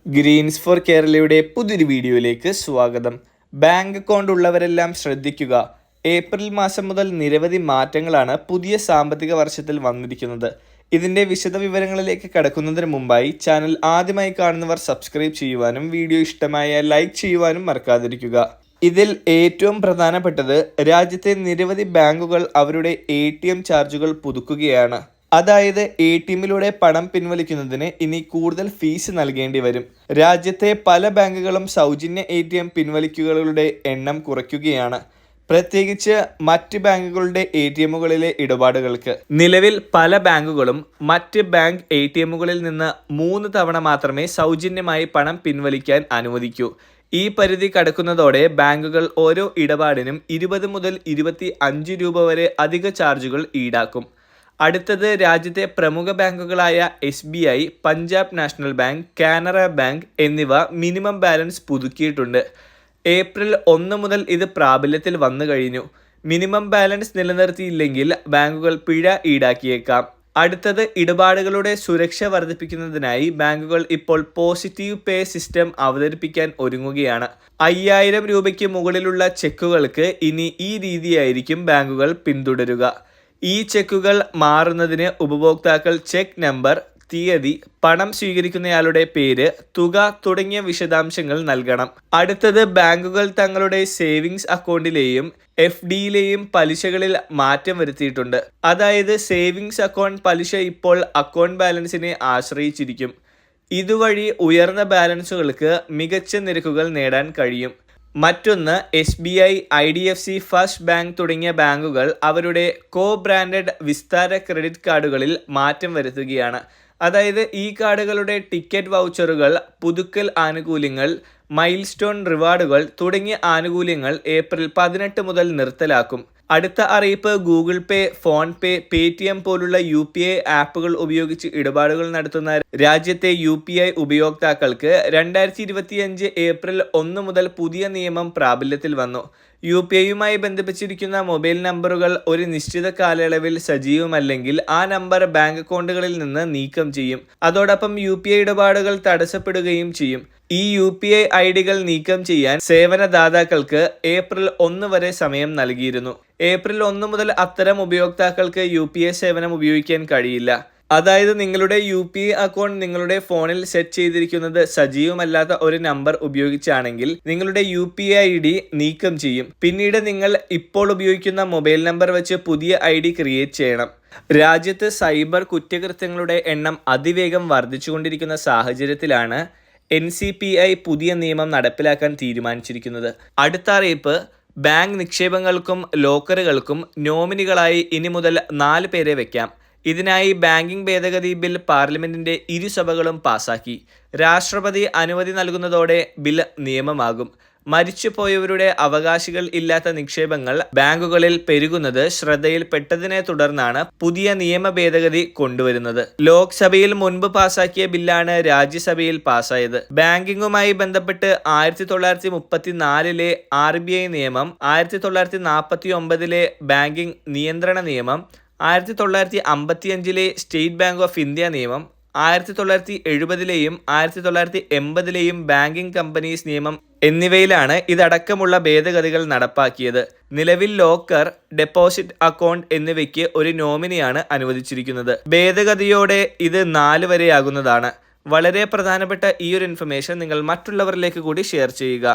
Green's four കേരളയുടെ പുതിയൊരു വീഡിയോയിലേക്ക് സ്വാഗതം. ബാങ്ക് അക്കൗണ്ട് ഉള്ളവരെല്ലാം ശ്രദ്ധിക്കുക. ഏപ്രിൽ മാസം മുതൽ നിരവധി മാറ്റങ്ങളാണ് പുതിയ സാമ്പത്തിക വർഷത്തിൽ വന്നിരിക്കുന്നത്. ഇതിൻ്റെ വിശദവിവരങ്ങളിലേക്ക് കടക്കുന്നതിന് മുമ്പായി ചാനൽ ആദ്യമായി കാണുന്നവർ സബ്സ്ക്രൈബ് ചെയ്യുവാനും വീഡിയോ ഇഷ്ടമായ ലൈക്ക് ചെയ്യുവാനും മറക്കാതിരിക്കുക. ഇതിൽ ഏറ്റവും പ്രധാനപ്പെട്ടത് രാജ്യത്തെ നിരവധി ബാങ്കുകൾ അവരുടെ ATM ചാർജുകൾ പുതുക്കുകയാണ്. അതായത് ATMിലൂടെ പണം പിൻവലിക്കുന്നതിന് ഇനി കൂടുതൽ ഫീസ് നൽകേണ്ടി വരും. രാജ്യത്തെ പല ബാങ്കുകളും സൗജന്യ ATM പിൻവലിക്കലുകളുടെ എണ്ണം കുറയ്ക്കുകയാണ്, പ്രത്യേകിച്ച് മറ്റ് ബാങ്കുകളുടെ ATMകളിലെ ഇടപാടുകൾക്ക്. നിലവിൽ പല ബാങ്കുകളും മറ്റ് ബാങ്ക് ATMകളിൽ നിന്ന് 3 തവണ മാത്രമേ സൗജന്യമായി പണം പിൻവലിക്കാൻ അനുവദിക്കൂ. ഈ പരിധി കടക്കുന്നതോടെ ബാങ്കുകൾ ഓരോ ഇടപാടിനും 20 മുതൽ 25 രൂപ വരെ അധിക ചാർജുകൾ ഈടാക്കും. അടുത്തത് രാജ്യത്തെ പ്രമുഖ ബാങ്കുകളായ SBI, Punjab national bank, Canara bank എന്നിവ മിനിമം ബാലൻസ് പുതുക്കിയിട്ടുണ്ട്. ഏപ്രിൽ 1 മുതൽ ഇത് പ്രാബല്യത്തിൽ വന്നു കഴിഞ്ഞു. മിനിമം ബാലൻസ് നിലനിർത്തിയില്ലെങ്കിൽ ബാങ്കുകൾ പിഴ ഈടാക്കിയേക്കാം. അടുത്തത് ഇടപാടുകളുടെ സുരക്ഷ വർദ്ധിപ്പിക്കുന്നതിനായി ബാങ്കുകൾ ഇപ്പോൾ പോസിറ്റീവ് പേ സിസ്റ്റം അവതരിപ്പിക്കാൻ ഒരുങ്ങുകയാണ്. 5000 രൂപയ്ക്ക് മുകളിലുള്ള ചെക്കുകൾക്ക് ഇനി ഈ രീതിയായിരിക്കും ബാങ്കുകൾ പിന്തുടരുക. ഈ ചെക്കുകൾ മാറുന്നതിന് ഉപഭോക്താക്കൾ ചെക്ക് നമ്പർ, തീയതി, പണം സ്വീകരിക്കുന്നയാളുടെ പേര്, തുക തുടങ്ങിയ വിശദാംശങ്ങൾ നൽകണം. അടുത്തത് ബാങ്കുകൾ തങ്ങളുടെ സേവിങ്സ് അക്കൗണ്ടിലെയും FDയിലെയും പലിശകളിൽ മാറ്റം വരുത്തിയിട്ടുണ്ട്. അതായത് സേവിങ്സ് അക്കൗണ്ട് പലിശ ഇപ്പോൾ അക്കൗണ്ട് ബാലൻസിനെ ആശ്രയിച്ചിരിക്കും. ഇതുവഴി ഉയർന്ന ബാലൻസുകൾക്ക് മികച്ച നിരക്കുകൾ നേടാൻ കഴിയും. മറ്റൊന്ന്, SBI, IDFC, ഫസ്റ്റ് ബാങ്ക് തുടങ്ങിയ ബാങ്കുകൾ അവരുടെ ബ്രാൻഡഡ് വിസ്താര ക്രെഡിറ്റ് കാർഡുകളിൽ മാറ്റം വരുത്തുകയാണ്. അതായത് ഈ കാർഡുകളുടെ ടിക്കറ്റ് വൗച്ചറുകൾ, പുതുക്കൽ ആനുകൂല്യങ്ങൾ, മൈൽ സ്റ്റോൺ റിവാർഡുകൾ തുടങ്ങിയ ആനുകൂല്യങ്ങൾ ഏപ്രിൽ 18 മുതൽ നിർത്തലാക്കും. അടുത്ത അറിയിപ്പ്, ഗൂഗിൾ പേ, ഫോൺ പേ, Paytm പോലുള്ള UPI ആപ്പുകൾ ഉപയോഗിച്ച് ഇടപാടുകൾ നടത്തുന്ന രാജ്യത്തെ UPI ഉപയോക്താക്കൾക്ക് 2025 ഏപ്രിൽ 1 മുതൽ പുതിയ നിയമം പ്രാബല്യത്തിൽ വന്നു. UPIയുമായി ബന്ധിപ്പിച്ചിരിക്കുന്ന മൊബൈൽ നമ്പറുകൾ ഒരു നിശ്ചിത കാലയളവിൽ സജീവമല്ലെങ്കിൽ ആ നമ്പർ ബാങ്ക് അക്കൗണ്ടുകളിൽ നിന്ന് നീക്കം ചെയ്യും. അതോടൊപ്പം UPI ഇടപാടുകൾ തടസ്സപ്പെടുകയും ചെയ്യും. ഈ UPI IDകൾ നീക്കം ചെയ്യാൻ സേവനദാതാക്കൾക്ക് ഏപ്രിൽ 1 വരെ സമയം നൽകിയിരുന്നു. ഏപ്രിൽ 1 മുതൽ അത്തരം ഉപയോക്താക്കൾക്ക് UPI സേവനം ഉപയോഗിക്കാൻ കഴിയില്ല. അതായത് നിങ്ങളുടെ UPI അക്കൗണ്ട് നിങ്ങളുടെ ഫോണിൽ സെറ്റ് ചെയ്തിരിക്കുന്നത് സജീവമല്ലാത്ത ഒരു നമ്പർ ഉപയോഗിച്ചാണെങ്കിൽ നിങ്ങളുടെ UPI ID നീക്കം ചെയ്യും. പിന്നീട് നിങ്ങൾ ഇപ്പോൾ ഉപയോഗിക്കുന്ന മൊബൈൽ നമ്പർ വെച്ച് പുതിയ ID ക്രിയേറ്റ് ചെയ്യണം. രാജ്യത്ത് സൈബർ കുറ്റകൃത്യങ്ങളുടെ എണ്ണം അതിവേഗം വർദ്ധിച്ചുകൊണ്ടിരിക്കുന്ന സാഹചര്യത്തിലാണ് NCPI പുതിയ നിയമം നടപ്പിലാക്കാൻ തീരുമാനിച്ചിരിക്കുന്നത്. അടുത്ത അറിയിപ്പ്, ബാങ്ക് നിക്ഷേപങ്ങൾക്കും ലോക്കറുകൾക്കും നോമിനികളായി ഇനി മുതൽ 4 പേരെ വെക്കാം. ഇതിനായി ബാങ്കിംഗ് ഭേദഗതി ബിൽ പാർലമെന്റിന്റെ ഇരുസഭകളും പാസാക്കി. രാഷ്ട്രപതി അനുമതി നൽകുന്നതോടെ ബിൽ നിയമമാകും. മരിച്ചുപോയവരുടെ അവകാശികൾ ഇല്ലാത്ത നിക്ഷേപങ്ങൾ ബാങ്കുകളിൽ പെരുകുന്നത് ശ്രദ്ധയിൽപ്പെട്ടതിനെ തുടർന്നാണ് പുതിയ നിയമ ഭേദഗതി കൊണ്ടുവരുന്നത്. ലോക്സഭയിൽ മുൻപ് പാസാക്കിയ ബില്ലാണ് രാജ്യസഭയിൽ പാസായത്. ബാങ്കിങ്ങുമായി ബന്ധപ്പെട്ട് 1934 RBI നിയമം, 1949 ബാങ്കിംഗ് നിയന്ത്രണ നിയമം, 1955 സ്റ്റേറ്റ് ബാങ്ക് ഓഫ് ഇന്ത്യ നിയമം, 1970 1980 ബാങ്കിംഗ് കമ്പനീസ് നിയമം എന്നിവയിലാണ് ഇതടക്കമുള്ള ഭേദഗതികൾ നടപ്പാക്കിയത്. നിലവിൽ ലോക്കർ, ഡെപ്പോസിറ്റ് അക്കൗണ്ട് എന്നിവയ്ക്ക് ഒരു നോമിനിയാണ് അനുവദിച്ചിരിക്കുന്നത്. ഭേദഗതിയോടെ ഇത് 4 വരെയാകുന്നതാണ്. വളരെ പ്രധാനപ്പെട്ട ഈ ഒരു ഇൻഫർമേഷൻ നിങ്ങൾ മറ്റുള്ളവരിലേക്ക് കൂടി ഷെയർ ചെയ്യുക.